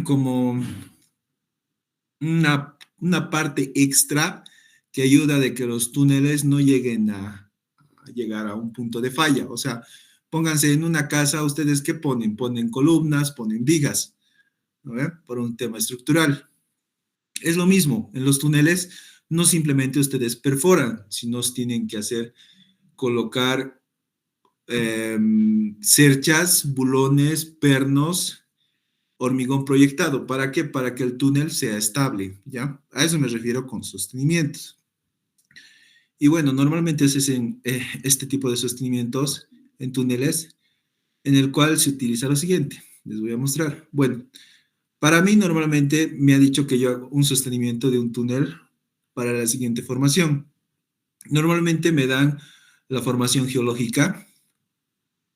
como una parte extra que ayuda de que los túneles no lleguen a llegar a un punto de falla. O sea, pónganse en una casa, ¿ustedes qué ponen? Ponen columnas, ponen vigas, ¿no ve? Por un tema estructural. Es lo mismo, en los túneles no simplemente ustedes perforan, sino tienen que hacer, colocar cerchas, bulones, pernos, hormigón proyectado. ¿Para qué? Para que el túnel sea estable, ¿ya? A eso me refiero con sostenimientos. Y bueno, normalmente se hacen este tipo de sostenimientos en túneles, en el cual se utiliza lo siguiente. Les voy a mostrar. Bueno, para mí normalmente me ha dicho que yo hago un sostenimiento de un túnel para la siguiente formación. Normalmente me dan la formación geológica,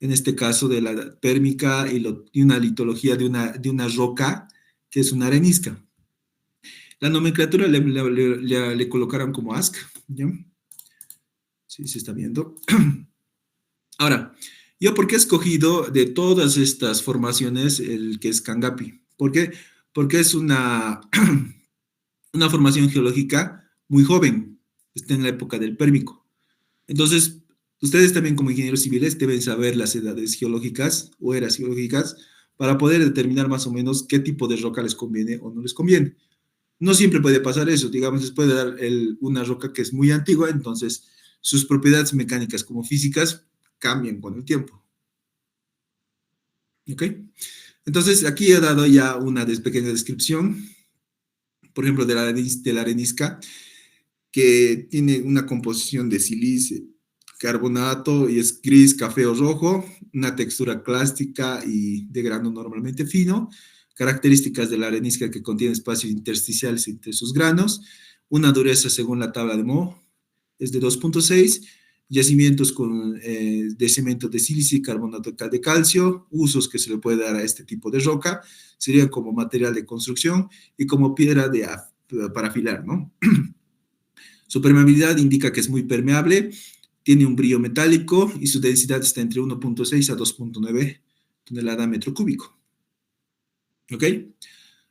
en este caso de la pérmica y una litología de una roca, que es una arenisca. La nomenclatura le colocaron como ASC, ¿ya? Sí, se está viendo. Ahora, ¿yo por qué he escogido de todas estas formaciones el que es Cangapi? ¿Por qué? Porque es una formación geológica muy joven, está en la época del Pérmico. Entonces, ustedes también como ingenieros civiles deben saber las edades geológicas o eras geológicas para poder determinar más o menos qué tipo de roca les conviene o no les conviene. No siempre puede pasar eso, digamos, les puede dar una roca que es muy antigua, entonces sus propiedades mecánicas como físicas cambian con el tiempo. ¿Ok? Entonces, aquí he dado ya una pequeña descripción, por ejemplo, de la arenisca, que tiene una composición de sílice, carbonato y es gris, café o rojo, una textura clástica y de grano normalmente fino, características de la arenisca que contiene espacios intersticiales entre sus granos, una dureza según la tabla de Mohs es de 2,6, yacimientos de cemento de sílice y carbonato de calcio, usos que se le puede dar a este tipo de roca, serían como material de construcción y como piedra para afilar, ¿no? Su permeabilidad indica que es muy permeable, tiene un brillo metálico y su densidad está entre 1,6 a 2,9 tonelada metro cúbico. ¿Ok?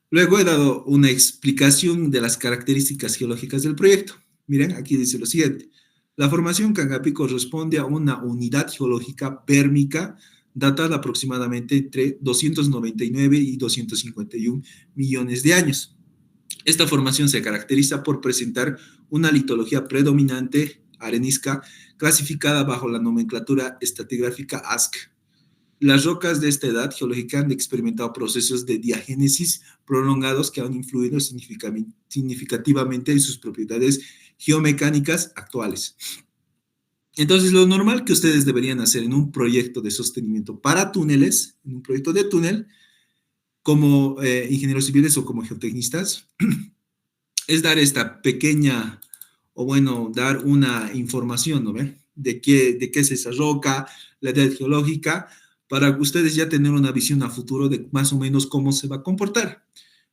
Luego he dado una explicación de las características geológicas del proyecto. Miren, aquí dice lo siguiente. La formación Cangapi corresponde a una unidad geológica pérmica datada aproximadamente entre 299 y 251 millones de años. Esta formación se caracteriza por presentar una litología predominante arenisca clasificada bajo la nomenclatura estratigráfica ASC. Las rocas de esta edad geológica han experimentado procesos de diagénesis prolongados que han influido significativamente en sus propiedades geomecánicas actuales. Entonces, lo normal que ustedes deberían hacer en un proyecto de sostenimiento para túneles, en un proyecto de túnel, como ingenieros civiles o como geotecnistas, es dar esta pequeña, o bueno, dar una información, ¿no ve? De qué es esa roca, la edad geológica, para ustedes ya tener una visión a futuro de más o menos cómo se va a comportar.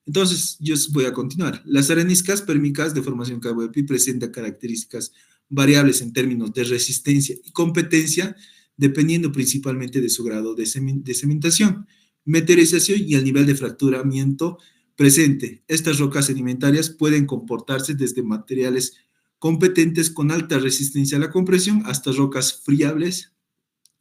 Entonces, yo voy a continuar. Las areniscas pérmicas de formación Cangapi presentan características variables en términos de resistencia y competencia, dependiendo principalmente de su grado de cementación, meteorización y el nivel de fracturamiento presente. Estas rocas sedimentarias pueden comportarse desde materiales competentes con alta resistencia a la compresión hasta rocas friables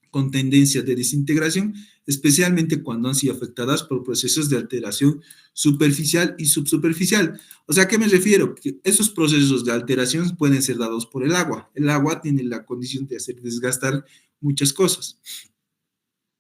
con tendencia de desintegración, especialmente cuando han sido afectadas por procesos de alteración superficial y subsuperficial. O sea, ¿a qué me refiero? Que esos procesos de alteración pueden ser dados por el agua. El agua tiene la condición de hacer desgastar muchas cosas.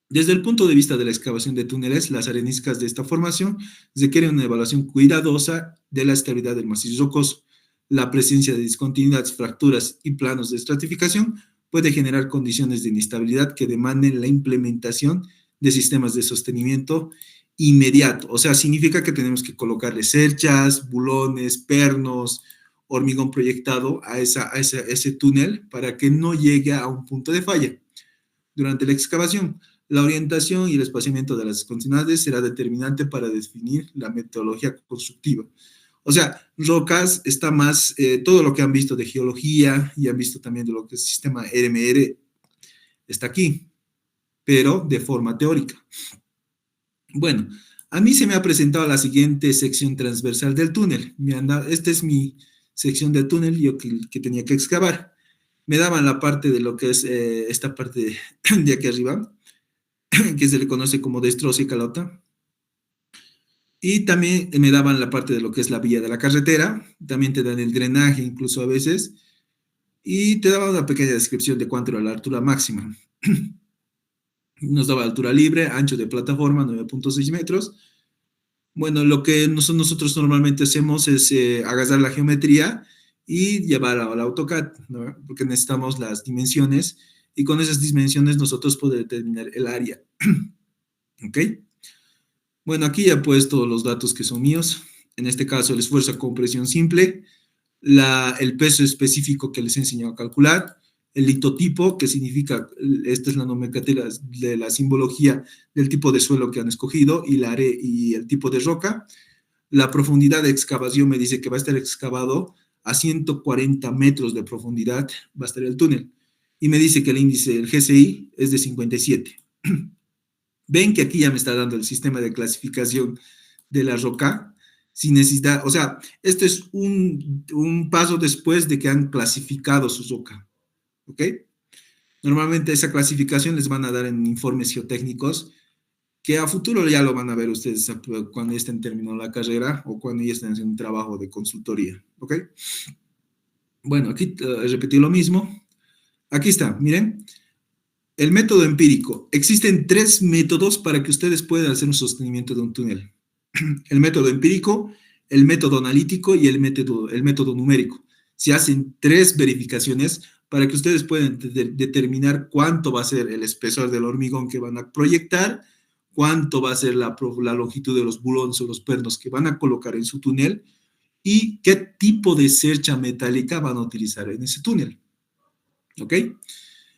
Desde el punto de vista de la excavación de túneles, las areniscas de esta formación requieren una evaluación cuidadosa de la estabilidad del macizo rocoso. La presencia de discontinuidades, fracturas y planos de estratificación puede generar condiciones de inestabilidad que demanden la implementación de sistemas de sostenimiento inmediato. O sea, significa que tenemos que colocarle cerchas, bulones, pernos, hormigón proyectado a ese túnel para que no llegue a un punto de falla. Durante la excavación, la orientación y el espaciamiento de las discontinuidades será determinante para definir la metodología constructiva. O sea, rocas está más, todo lo que han visto de geología y han visto también de lo que es el sistema RMR está aquí, pero de forma teórica. Bueno, A mí se me ha presentado la siguiente sección transversal del túnel. Esta es mi sección del túnel yo que tenía que excavar. Me daban la parte de lo que es esta parte de aquí arriba, que se le conoce como destrozo y calota. Y también me daban la parte de lo que es la vía de la carretera. También te dan el drenaje incluso a veces. Y te daban una pequeña descripción de cuánto era la altura máxima. Nos daba altura libre, ancho de plataforma, 9.6 metros. Bueno, lo que nosotros normalmente hacemos es agarrar la geometría y llevarla al AutoCAD, ¿no? Porque necesitamos las dimensiones y con esas dimensiones nosotros podemos determinar el área. ¿Ok? Bueno, aquí ya he puesto los datos que son míos. En este caso, el esfuerzo a compresión simple, el peso específico que les enseño a calcular, el litotipo, que significa, esta es la nomenclatura de la simbología del tipo de suelo que han escogido y el tipo de roca. La profundidad de excavación me dice que va a estar excavado a 140 metros de profundidad, va a estar el túnel. Y me dice que el índice del GCI es de 57. Ven que aquí ya me está dando el sistema de clasificación de la roca sin necesidad, o sea, esto es un paso después de que han clasificado su roca, ¿ok? Normalmente esa clasificación les van a dar en informes geotécnicos que a futuro ya lo van a ver ustedes cuando ya estén terminando la carrera o cuando ya estén haciendo un trabajo de consultoría, ¿ok? Bueno, aquí repetí lo mismo. Aquí está, miren. El método empírico. Existen 3 métodos para que ustedes puedan hacer un sostenimiento de un túnel. El método empírico, el método analítico y el método numérico. Se hacen 3 verificaciones para que ustedes puedan determinar cuánto va a ser el espesor del hormigón que van a proyectar, cuánto va a ser la longitud de los bulones o los pernos que van a colocar en su túnel y qué tipo de cercha metálica van a utilizar en ese túnel. ¿Ok?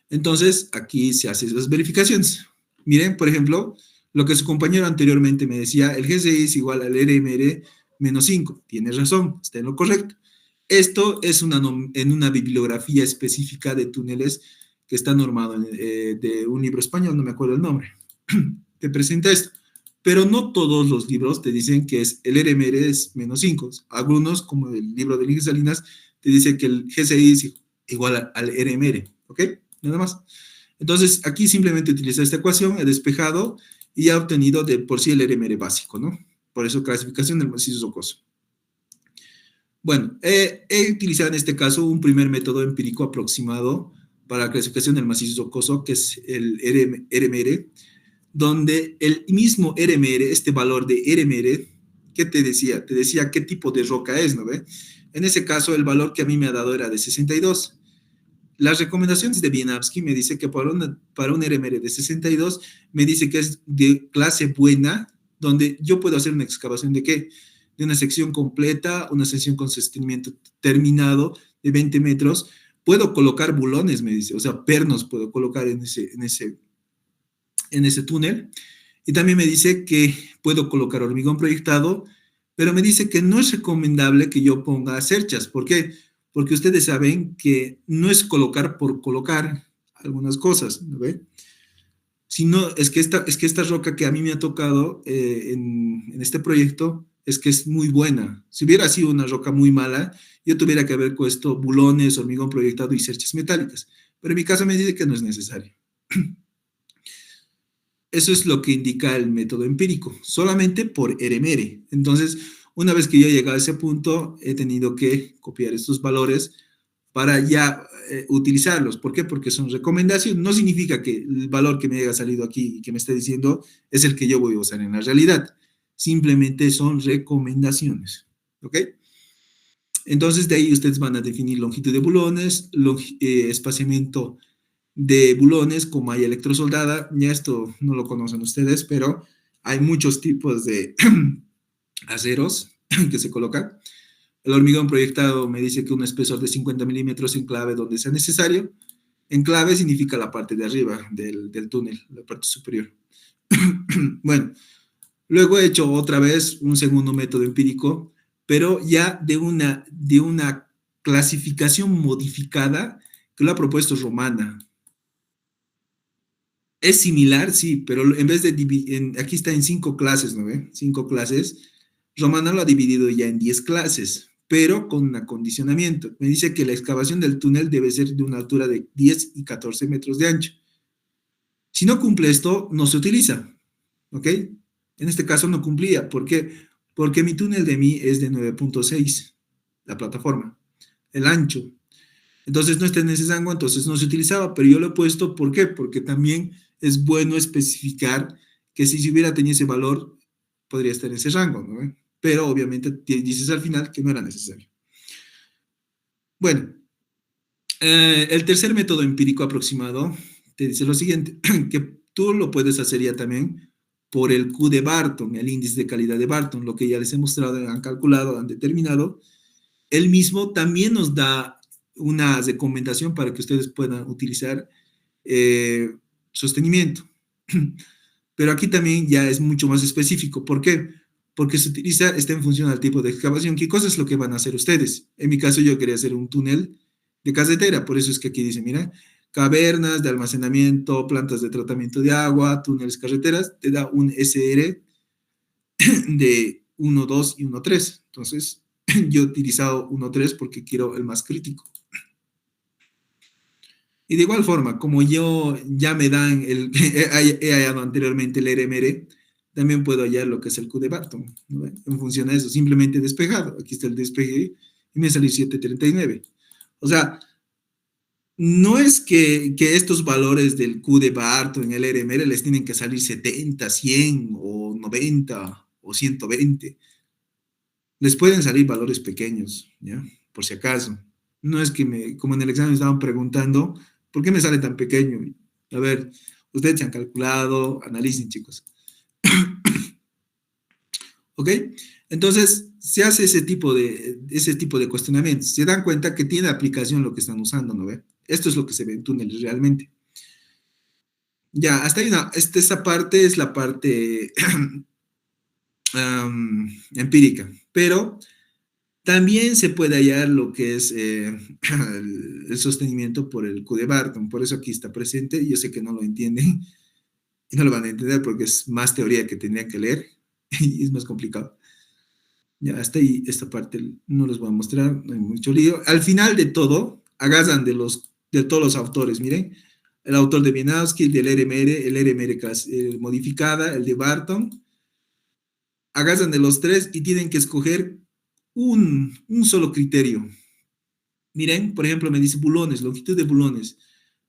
Entonces, aquí se hacen las verificaciones. Miren, por ejemplo, lo que su compañero anteriormente me decía, el GCI es igual al RMR menos 5. Tiene razón, está en lo correcto. Esto es en una bibliografía específica de túneles que está normado de un libro español, no me acuerdo el nombre. Te presenta esto. Pero no todos los libros te dicen que el RMR es menos 5. Algunos, como el libro de Miguel Salinas, te dice que el GCI es igual al RMR. ¿Ok? Nada más. Entonces, aquí simplemente utiliza esta ecuación, he despejado y ha obtenido de por sí el RMR básico, ¿no? Por eso clasificación del macizo rocoso. Bueno, he utilizado en este caso un primer método empírico aproximado para la clasificación del macizo rocoso, que es el RMR, donde el mismo RMR, este valor de RMR, ¿qué te decía? Te decía qué tipo de roca es, ¿no ve? En ese caso, el valor que a mí me ha dado era de 62. Las recomendaciones de Wieniawski me dice que para un RMR de 62 me dice que es de clase buena, donde yo puedo hacer una excavación de qué? De una sección completa, una sección con sostenimiento terminado de 20 metros. Puedo colocar bulones, me dice, o sea, pernos puedo colocar en ese túnel. Y también me dice que puedo colocar hormigón proyectado, pero me dice que no es recomendable que yo ponga cerchas. ¿Por qué? Porque ustedes saben que no es colocar por colocar algunas cosas, ¿no ve? Sino es que esta roca que a mí me ha tocado en este proyecto es que es muy buena. Si hubiera sido una roca muy mala, yo tuviera que haber puesto bulones, hormigón proyectado y cerchas metálicas. Pero en mi caso me dice que no es necesario. Eso es lo que indica el método empírico, solamente por RMR. Entonces, una vez que yo he llegado a ese punto, he tenido que copiar estos valores para ya utilizarlos. ¿Por qué? Porque son recomendaciones. No significa que el valor que me haya salido aquí y que me esté diciendo es el que yo voy a usar en la realidad. Simplemente son recomendaciones. ¿Ok? Entonces, de ahí ustedes van a definir longitud de bulones, espaciamiento de bulones con malla electrosoldada. Ya esto no lo conocen ustedes, pero hay muchos tipos de aceros que se colocan. El hormigón proyectado me dice que un espesor de 50 milímetros en clave donde sea necesario. En clave significa la parte de arriba del túnel, la parte superior. Bueno, luego he hecho otra vez un segundo método empírico, pero ya de una clasificación modificada que lo ha propuesto Romana. Es similar, sí, pero en vez de dividir, aquí está en 5 clases, ¿no ve? 5 clases. Romana lo ha dividido ya en 10 clases, pero con un acondicionamiento. Me dice que la excavación del túnel debe ser de una altura de 10 y 14 metros de ancho. Si no cumple esto, no se utiliza, ¿ok? En este caso no cumplía. ¿Por qué? Porque mi túnel de mí es de 9.6, la plataforma, el ancho. Entonces no está en ese rango, entonces no se utilizaba, pero yo lo he puesto, ¿por qué? Porque también es bueno especificar que si se hubiera tenido ese valor, podría estar en ese rango, ¿no? Pero obviamente dices al final que no era necesario. Bueno, el tercer método empírico aproximado te dice lo siguiente, que tú lo puedes hacer ya también por el Q de Barton, el índice de calidad de Barton, lo que ya les he mostrado, han calculado, han determinado. Él mismo también nos da una recomendación para que ustedes puedan utilizar sostenimiento. Pero aquí también ya es mucho más específico. ¿Por qué? Porque se utiliza, está en función al tipo de excavación. ¿Qué cosa es lo que van a hacer ustedes? En mi caso yo quería hacer un túnel de carretera, por eso es que aquí dice, mira, cavernas de almacenamiento, plantas de tratamiento de agua, túneles, carreteras, te da un SR de 1, 2 y 1, 3. Entonces, yo he utilizado 1, 3 porque quiero el más crítico. Y de igual forma, como yo ya me dan he hallado anteriormente el RMR, también puedo hallar lo que es el Q de Barton, ¿no? En función de eso, simplemente despejado. Aquí está el despeje y me salió 739. O sea, no es que estos valores del Q de Barton en el RMR les tienen que salir 70, 100 o 90 o 120. Les pueden salir valores pequeños, ¿ya? Por si acaso. No es que como en el examen me estaban preguntando, ¿por qué me sale tan pequeño? A ver, ustedes se han calculado, analicen, chicos. ¿Ok? Entonces, se hace ese tipo de cuestionamientos. Se dan cuenta que tiene aplicación lo que están usando, ¿no ve? Esto es lo que se ve en túneles realmente. Ya, hasta ahí, esa parte es la parte empírica, pero también se puede hallar lo que es el sostenimiento por el Q de Barton, por eso aquí está presente. Yo sé que no lo entienden y no lo van a entender porque es más teoría que tendrían que leer y es más complicado. Ya hasta ahí, esta parte no les voy a mostrar, no hay mucho lío. Al final de todo, agarran de todos los autores, miren, el autor de Wieniawski, el del RMR, el RMR modificada, el de Barton, agarran de los tres y tienen que escoger un solo criterio. Miren, por ejemplo, me dice bulones, longitud de bulones.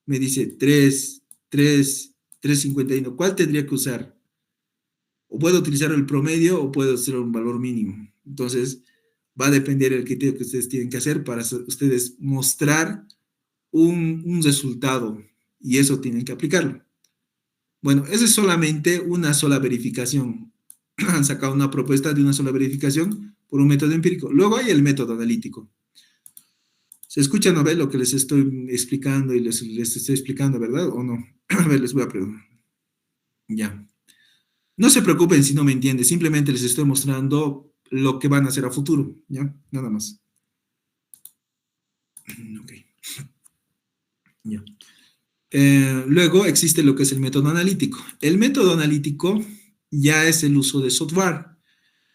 Me dice 3, 3, 3,51. ¿Cuál tendría que usar? O puedo utilizar el promedio o puedo hacer un valor mínimo. Entonces, va a depender del criterio que ustedes tienen que hacer para ustedes mostrar un resultado y eso tienen que aplicarlo. Bueno, esa es solamente una sola verificación. Han sacado una propuesta de una sola verificación por un método empírico. Luego hay el método analítico. ¿Se escucha, no ve lo que les estoy explicando y les estoy explicando, verdad? ¿O no? A ver, les voy a preguntar. Ya. No se preocupen si no me entienden, simplemente les estoy mostrando lo que van a hacer a futuro, ¿ya? Nada más. Ok, ya. Luego existe lo que es el método analítico. El método analítico ya es el uso de software,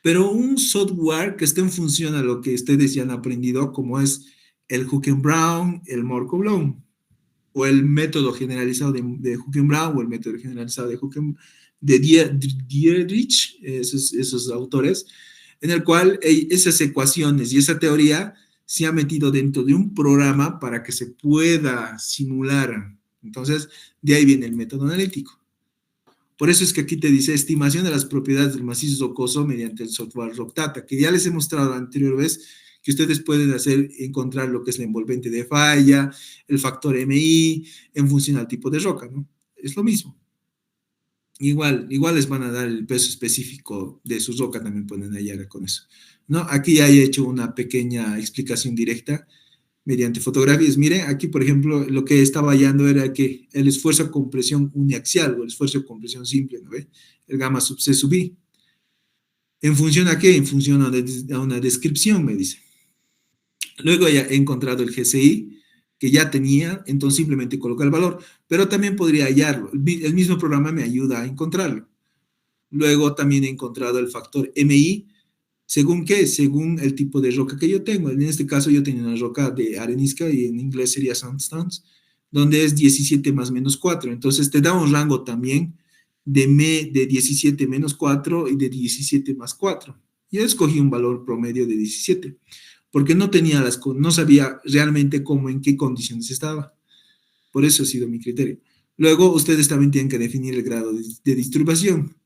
pero un software que esté en función a lo que ustedes ya han aprendido, como es el Huckenbraun, el Markov-Bloom, o el método generalizado de Huckenbraun, o el método generalizado de Dietrich, esos autores, en el cual esas ecuaciones y esa teoría se ha metido dentro de un programa para que se pueda simular. Entonces, de ahí viene el método analítico. Por eso es que aquí te dice estimación de las propiedades del macizo rocoso mediante el software Rockdata, que ya les he mostrado la anterior vez que ustedes pueden encontrar lo que es la envolvente de falla, el factor MI, en función al tipo de roca, ¿no? Es lo mismo. Igual les van a dar el peso específico de su roca, también pueden hallar con eso, ¿no? Aquí ya he hecho una pequeña explicación directa mediante fotografías. Miren, aquí, por ejemplo, lo que estaba hallando era que el esfuerzo de compresión uniaxial o el esfuerzo de compresión simple, ¿no ve? El gamma sub C sub I. ¿En función a qué? En función a una descripción, me dice. Luego ya he encontrado el GCI, que ya tenía, entonces simplemente coloca el valor, pero también podría hallarlo. El mismo programa me ayuda a encontrarlo. Luego también he encontrado el factor MI, ¿según qué? Según el tipo de roca que yo tengo. En este caso yo tenía una roca de arenisca y en inglés sería sandstones, donde es 17 más menos 4. Entonces te da un rango también de 17 menos 4 y de 17 más 4. Yo escogí un valor promedio de 17, porque no sabía realmente cómo, en qué condiciones estaba. Por eso ha sido mi criterio. Luego, ustedes también tienen que definir el grado de disturbación.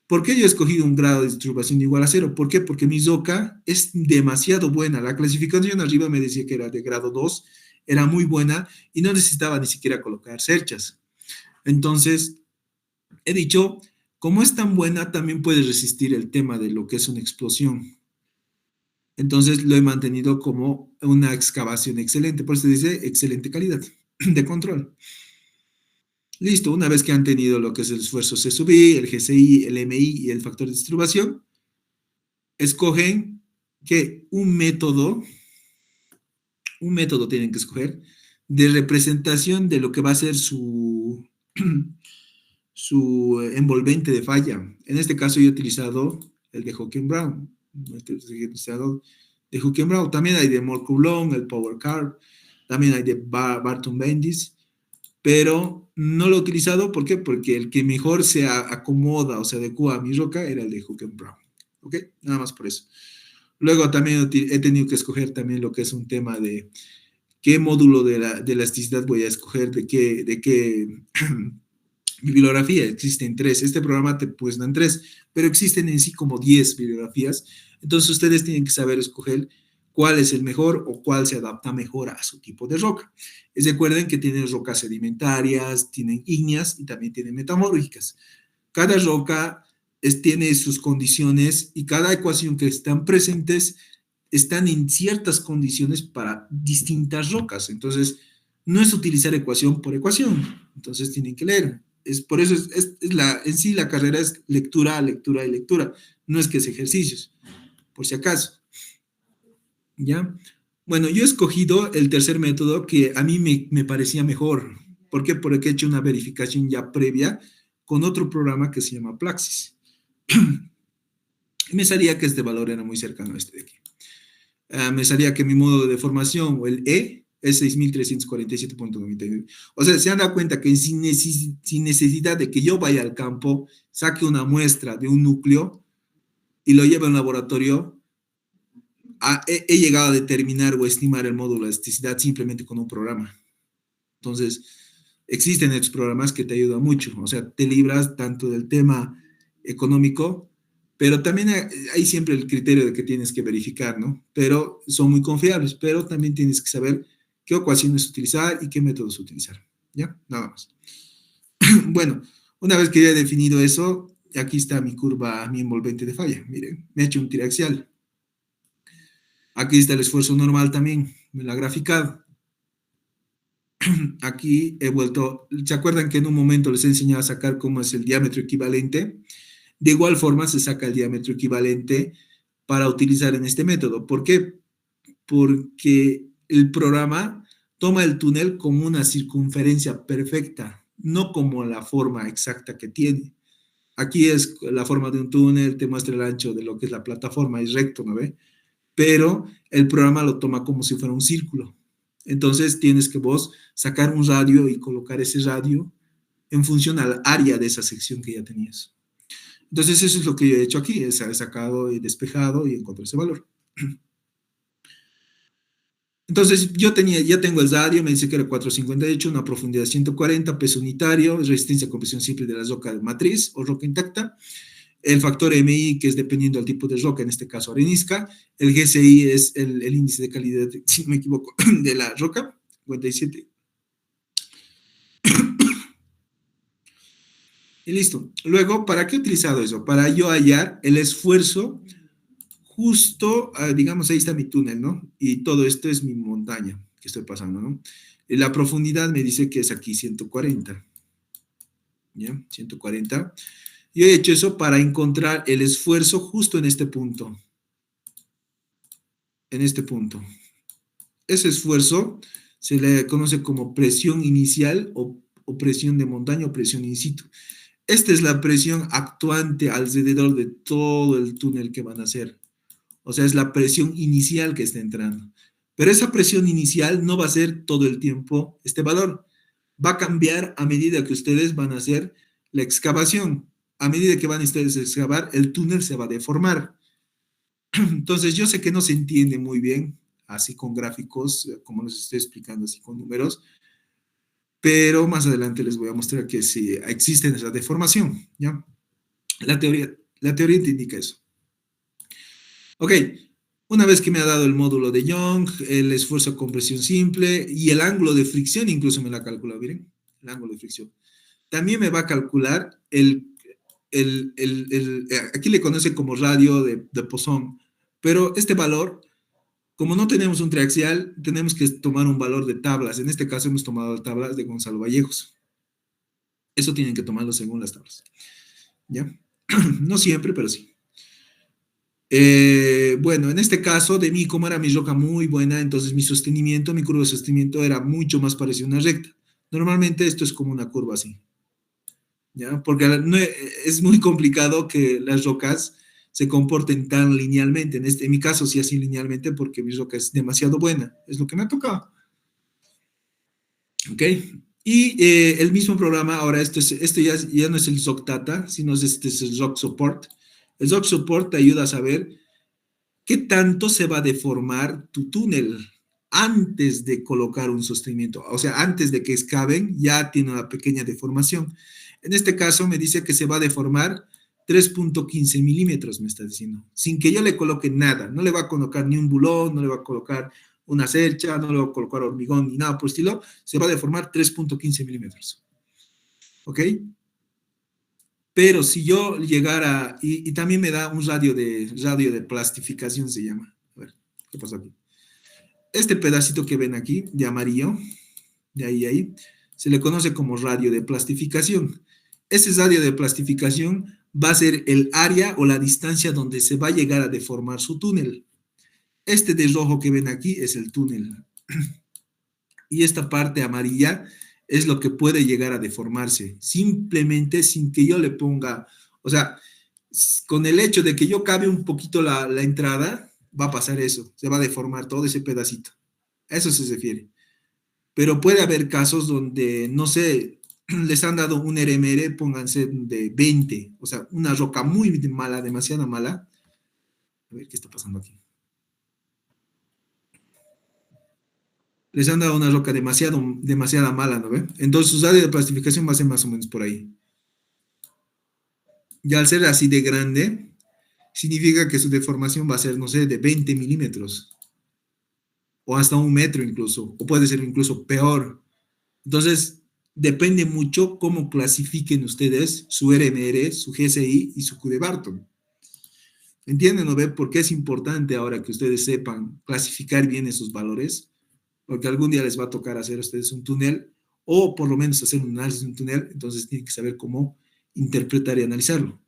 ¿Por qué yo he escogido un grado de disturbación igual a cero? ¿Por qué? Porque mi ZOCA es demasiado buena. La clasificación arriba me decía que era de grado 2, era muy buena y no necesitaba ni siquiera colocar cerchas. Entonces, he dicho, como es tan buena, también puede resistir el tema de lo que es una explosión. Entonces, lo he mantenido como una excavación excelente. Por eso dice excelente calidad de control. Listo, una vez que han tenido lo que es el esfuerzo C sub I, el GCI, el MI y el factor de disturbación, escogen que un método tienen que escoger de representación de lo que va a ser su envolvente de falla. En este caso yo he utilizado el de Hawking-Brown. He utilizado de Hawking-Brown. También hay de Moore-Coulomb, el Power Card. También hay de Barton-Bendis. Pero no lo he utilizado, ¿por qué? Porque el que mejor se acomoda o se adecua a mi roca era el de Hawking-Brown. ¿Ok? Nada más por eso. Luego también he tenido que escoger también lo que es un tema de qué módulo de elasticidad voy a escoger, de qué bibliografía. Existen 3. Este programa te pues dan 3, pero existen en sí como 10 bibliografías. Entonces ustedes tienen que saber escoger cuál es el mejor o cuál se adapta mejor a su tipo de roca. Recuerden que tienen rocas sedimentarias, tienen ígneas y también tienen metamórficas. Cada roca tiene sus condiciones y cada ecuación que están presentes están en ciertas condiciones para distintas rocas. Entonces, no es utilizar ecuación por ecuación. Entonces, tienen que leer. Por eso en sí la carrera es lectura, lectura y lectura. No es que es ejercicios, por si acaso. ¿Ya? Bueno, yo he escogido el tercer método que a mí me parecía mejor. ¿Por qué? Porque he hecho una verificación ya previa con otro programa que se llama Plaxis. Y me salía que este valor era muy cercano a este de aquí. Me salía que mi modo de deformación, o el E, es 6.347.99. O sea, se han dado cuenta que sin necesidad de que yo vaya al campo, saque una muestra de un núcleo y lo lleve a un laboratorio, he llegado a determinar o estimar el módulo de elasticidad simplemente con un programa. Entonces, existen estos programas que te ayudan mucho. O sea, te libras tanto del tema económico, pero también hay siempre el criterio de que tienes que verificar, ¿no? Pero son muy confiables, pero también tienes que saber qué ecuaciones utilizar y qué métodos utilizar, ¿ya? Nada más. Bueno, una vez que ya he definido eso, aquí está mi curva, mi envolvente de falla. Miren, me he hecho un tiraxial. Aquí está el esfuerzo normal también, me lo ha graficado. Aquí he vuelto, ¿se acuerdan que en un momento les he enseñado a sacar cómo es el diámetro equivalente? De igual forma se saca el diámetro equivalente para utilizar en este método. ¿Por qué? Porque el programa toma el túnel como una circunferencia perfecta, no como la forma exacta que tiene. Aquí es la forma de un túnel, te muestra el ancho de lo que es la plataforma, es recto, ¿no ve? Pero el programa lo toma como si fuera un círculo. Entonces tienes que vos sacar un radio y colocar ese radio en función al área de esa sección que ya tenías. Entonces eso es lo que yo he hecho aquí, he sacado y despejado y encontré ese valor. Entonces ya tengo el radio, me dice que era 458, una profundidad de 140, peso unitario, resistencia a compresión simple de la roca de matriz o roca intacta, el factor MI, que es dependiendo del tipo de roca, en este caso arenisca, el GCI es el índice de calidad, si no me equivoco, de la roca, 57. Y listo. Luego, ¿para qué he utilizado eso? Para yo hallar el esfuerzo justo, digamos, ahí está mi túnel, ¿no? Y todo esto es mi montaña que estoy pasando, ¿no? Y la profundidad me dice que es aquí 140. ¿Ya? 140. Yo he hecho eso para encontrar el esfuerzo justo en este punto. En este punto. Ese esfuerzo Se le conoce como presión inicial o presión de montaña o presión in situ. Esta es la presión actuante alrededor de todo el túnel que van a hacer. O sea, es la presión inicial que está entrando. Pero esa presión inicial no va a ser todo el tiempo este valor. Va a cambiar a medida que ustedes van a hacer la excavación. A medida que van ustedes a excavar, el túnel se va a deformar. Entonces, yo sé que no se entiende muy bien, así con gráficos, como les estoy explicando, así con números, pero más adelante les voy a mostrar que sí existe esa deformación, ¿ya? La teoría, la teoría te indica eso. Ok, una vez que me ha dado el módulo de Young, el esfuerzo de compresión simple y el ángulo de fricción, incluso me la ha calculado, miren, el ángulo de fricción. También me va a calcular aquí le conoce como radio de Poisson, pero este valor, como no tenemos un triaxial, tenemos que tomar un valor de tablas. En este caso hemos tomado tablas de Gonzalo Vallejos. Eso tienen que tomarlo según las tablas. ¿Ya? No siempre, pero sí. Bueno, en este caso de mí, como era mi roca muy buena, entonces mi sostenimiento, mi curva de sostenimiento era mucho más parecida a una recta. Normalmente esto es como una curva así, ¿ya? Porque no, es muy complicado que las rocas se comporten tan linealmente. En mi caso sí así linealmente porque mi roca es demasiado buena, es lo que me ha tocado. ¿Ok? Y el mismo programa, ahora esto ya no es el ZocData, sino este es el Zoc Support. El Zoc Support te ayuda a saber qué tanto se va a deformar tu túnel antes de colocar un sostenimiento. O sea, antes de que excaven, ya tiene una pequeña deformación. En este caso me dice que se va a deformar 3.15 milímetros, me está diciendo, sin que yo le coloque nada. No le va a colocar ni un bulón, no le va a colocar una cercha, no le va a colocar hormigón ni nada por el estilo. Se va a deformar 3.15 milímetros. ¿Ok? Pero si yo llegara, y también me da un radio de plastificación, se llama. A ver, ¿qué pasó aquí? Este pedacito que ven aquí, de amarillo, de ahí a ahí, se le conoce como radio de plastificación. Ese radio de plastificación va a ser el área o la distancia donde se va a llegar a deformar su túnel. Este de rojo que ven aquí es el túnel. Y esta parte amarilla es lo que puede llegar a deformarse, simplemente sin que yo le ponga, o sea, con el hecho de que yo cabe un poquito la entrada, va a pasar eso, se va a deformar todo ese pedacito. A eso se refiere. Pero puede haber casos donde, no sé, les han dado un RMR, pónganse de 20, o sea, una roca muy mala, demasiado mala. A ver qué está pasando aquí. Les han dado una roca demasiada mala, ¿no ven? Entonces su área de plastificación va a ser más o menos por ahí. Y al ser así de grande, significa que su deformación va a ser, no sé, de 20 milímetros, o hasta 1 metro incluso, o puede ser incluso peor. Entonces, depende mucho cómo clasifiquen ustedes su RMR, su GSI y su Q de Barton. ¿Entienden o ven por qué es importante ahora que ustedes sepan clasificar bien esos valores? Porque algún día les va a tocar hacer a ustedes un túnel, o por lo menos hacer un análisis de un túnel, entonces tienen que saber cómo interpretar y analizarlo.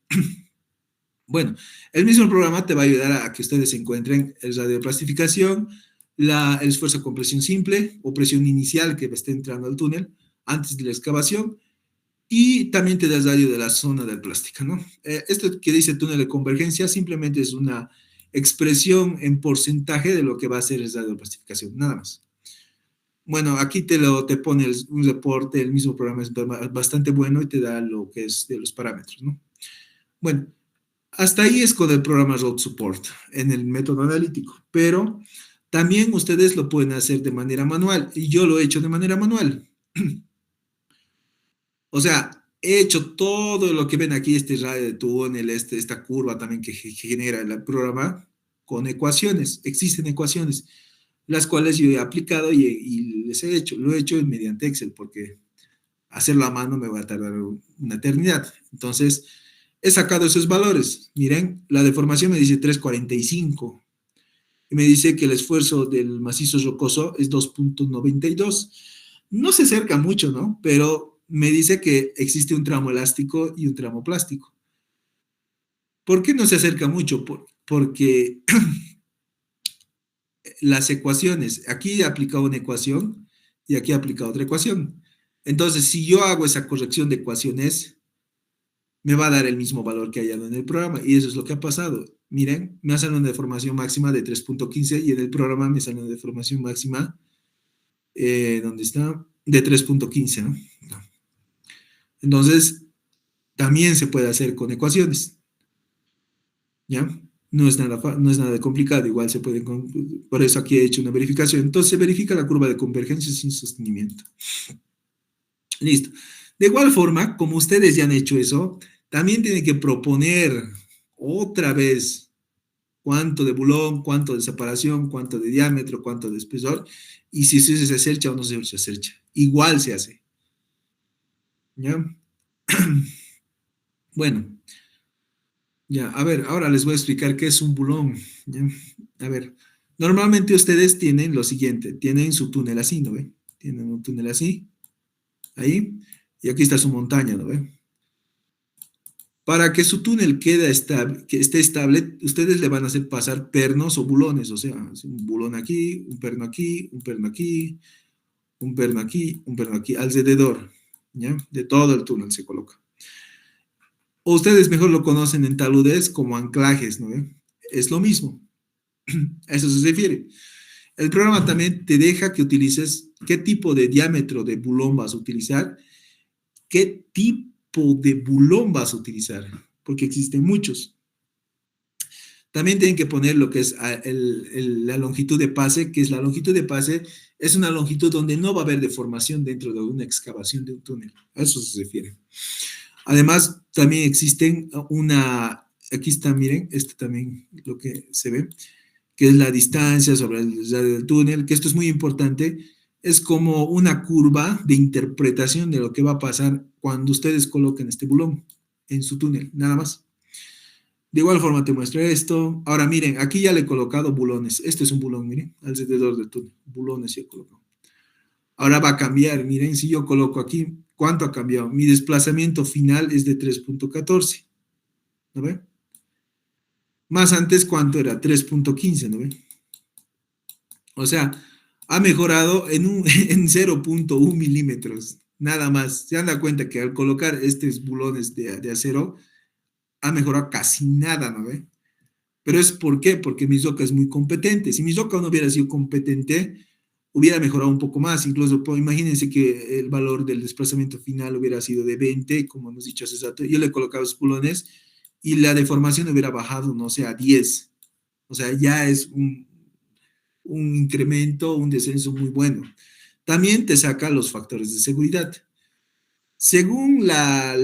Bueno, el mismo programa te va a ayudar a que ustedes encuentren el radio de plastificación, el esfuerzo con presión simple o presión inicial que esté entrando al túnel antes de la excavación, y también te da el radio de la zona del plástico, ¿no? Esto que dice túnel de convergencia simplemente es una expresión en porcentaje de lo que va a ser el radio de plastificación, nada más. Bueno, aquí te pone un reporte, el mismo programa es bastante bueno y te da lo que es de los parámetros, ¿no? Bueno, hasta ahí es con el programa Road Support en el método analítico, pero también ustedes lo pueden hacer de manera manual y yo lo he hecho de manera manual. O sea, he hecho todo lo que ven aquí, este radio de túnel, esta curva también que genera el programa con ecuaciones. Existen ecuaciones, las cuales yo he aplicado y les he hecho. Lo he hecho mediante Excel porque hacerlo a mano me va a tardar una eternidad. Entonces, he sacado esos valores. Miren, la deformación me dice 3,45 y me dice que el esfuerzo del macizo rocoso es 2,92. No se acerca mucho, ¿no? Pero me dice que existe un tramo elástico y un tramo plástico. ¿Por qué no se acerca mucho? Porque las ecuaciones, aquí he aplicado una ecuación y aquí aplica otra ecuación. Entonces, si yo hago esa corrección de ecuaciones, me va a dar el mismo valor que hay en el programa, y eso es lo que ha pasado. Miren, me ha salido una deformación máxima de 3.15 y en el programa me sale una deformación máxima, ¿dónde está? De 3.15, ¿no? Entonces, también se puede hacer con ecuaciones, ¿ya? No es nada complicado, igual se puede, por eso aquí he hecho una verificación. Entonces, se verifica la curva de convergencia sin sostenimiento. Listo. De igual forma, como ustedes ya han hecho eso, también tienen que proponer otra vez cuánto de bulón, cuánto de separación, cuánto de diámetro, cuánto de espesor, y si se acerca o no se acerca. Igual se hace, ¿ya? Bueno, ya, a ver, ahora les voy a explicar qué es un bulón, ¿ya? A ver, normalmente ustedes tienen lo siguiente, tienen su túnel así, ¿no ve? Tienen un túnel así, ahí, y aquí está su montaña, ¿no ve? Para que su túnel que esté estable, ustedes le van a hacer pasar pernos o bulones, o sea, un bulón aquí, un perno aquí, un perno aquí, un perno aquí, un perno aquí, alrededor, ¿ya? De todo el túnel se coloca. O ustedes mejor lo conocen en taludes como anclajes, ¿no? Es lo mismo, a eso se refiere. El programa también te deja que utilices qué tipo de diámetro de bulón vas a utilizar, qué tipo de bulón vas a utilizar, porque existen muchos. También tienen que poner lo que es la longitud de pase, que es la longitud de pase, es una longitud donde no va a haber deformación dentro de una excavación de un túnel. A eso se refiere. Además, también existen aquí está, miren, este también lo que se ve, que es la distancia sobre el radio del túnel, que esto es muy importante, es como una curva de interpretación de lo que va a pasar cuando ustedes coloquen este bulón en su túnel, nada más. De igual forma te muestro esto. Ahora miren, aquí ya le he colocado bulones. Este es un bulón, miren, alrededor del túnel. Bulones ya he colocado. Ahora va a cambiar. Miren, si yo coloco aquí, ¿cuánto ha cambiado? Mi desplazamiento final es de 3.14. ¿No ve? Más antes, ¿cuánto era? 3.15, ¿no ve? O sea, ha mejorado en 0.1 milímetros. Nada más. Se han dado cuenta que al colocar estos bulones de acero, ha mejorado casi nada, ¿no ve? Pero es ¿por qué? Porque Misoka es muy competente. Si Misoka no hubiera sido competente, hubiera mejorado un poco más. Incluso, pues, imagínense que el valor del desplazamiento final hubiera sido de 20, como hemos dicho hace rato. Yo le he colocado los pulones y la deformación hubiera bajado, no sé, a 10. O sea, ya es un incremento, un descenso muy bueno. También te saca los factores de seguridad. Según la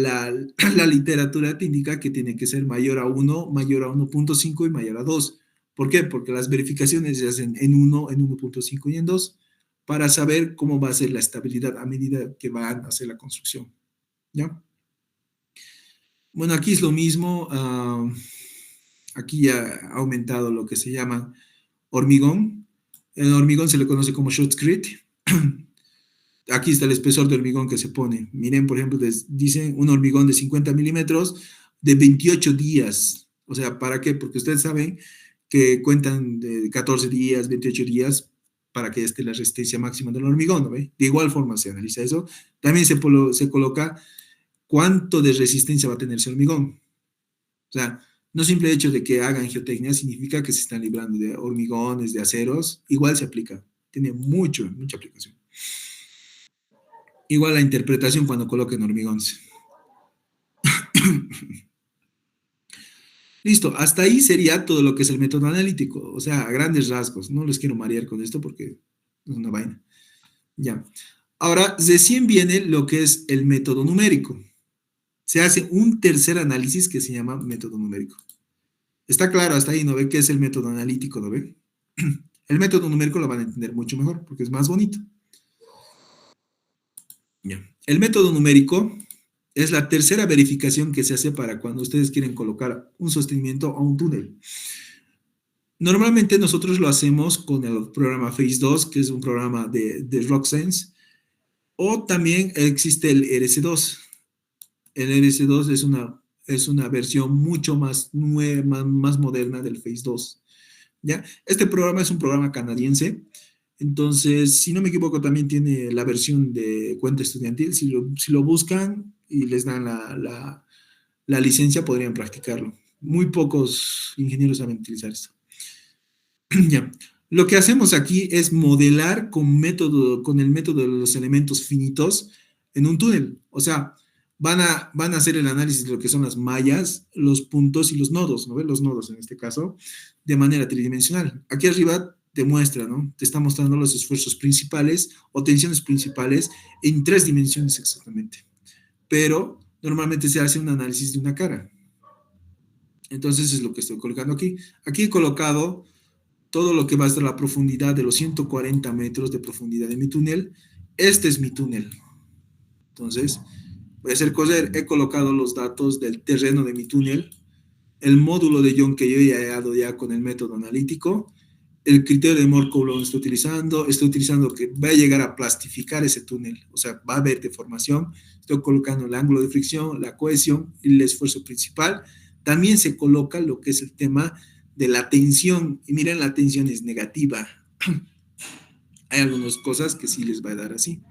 literatura te indica que tiene que ser mayor a 1, mayor a 1.5 y mayor a 2. ¿Por qué? Porque las verificaciones se hacen en 1, en 1.5 y en 2 para saber cómo va a ser la estabilidad a medida que van a hacer la construcción. ¿Ya? Bueno, aquí es lo mismo. Aquí ya ha aumentado lo que se llama hormigón. El hormigón se le conoce como shotcrete. Aquí está el espesor de hormigón que se pone. Miren, por ejemplo, dicen un hormigón de 50 milímetros de 28 días. O sea, ¿para qué? Porque ustedes saben que cuentan de 14 días, 28 días para que esté la resistencia máxima del hormigón, ¿no ve? De igual forma se analiza eso. También se coloca cuánto de resistencia va a tener ese hormigón. O sea, no simple hecho de que hagan geotecnia significa que se están librando de hormigones, de aceros. Igual se aplica. Tiene mucha aplicación. Igual la interpretación cuando coloquen hormigones. Listo, hasta ahí sería todo lo que es el método analítico, o sea, a grandes rasgos. No les quiero marear con esto porque es una vaina. Ya. Ahora, recién viene lo que es el método numérico. Se hace un tercer análisis que se llama método numérico. Está claro hasta ahí, ¿no ve qué es el método analítico, ¿no ve? El método numérico lo van a entender mucho mejor porque es más bonito. Ya. El método numérico es la tercera verificación que se hace para cuando ustedes quieren colocar un sostenimiento a un túnel. Normalmente nosotros lo hacemos con el programa Phase 2, que es un programa de RockSense, o también existe el RS2. El RS2 es una versión mucho más nueva, más moderna del Phase 2. ¿Ya? Este programa es un programa canadiense. Entonces, si no me equivoco, también tiene la versión de cuenta estudiantil. Si lo buscan y les dan la licencia, podrían practicarlo. Muy pocos ingenieros saben utilizar esto. Ya. Lo que hacemos aquí es modelar con el método de los elementos finitos en un túnel. O sea, van a hacer el análisis de lo que son las mallas, los puntos y los nodos, ¿no ves? Los nodos en este caso, de manera tridimensional. Aquí arriba te muestra, ¿no? Te está mostrando los esfuerzos principales o tensiones principales en 3 dimensiones exactamente. Pero normalmente se hace un análisis de una cara. Entonces es lo que estoy colocando aquí. Aquí he colocado todo lo que va hasta la profundidad de los 140 metros de profundidad de mi túnel. Este es mi túnel. Entonces, voy a hacer coser, he colocado los datos del terreno de mi túnel, el módulo de Young que yo ya he dado ya con el método analítico, el criterio de Markov lo estoy utilizando que va a llegar a plastificar ese túnel, o sea, va a haber deformación, estoy colocando el ángulo de fricción, la cohesión y el esfuerzo principal. También se coloca lo que es el tema de la tensión, y miren, la tensión es negativa. Hay algunas cosas que sí les va a dar así.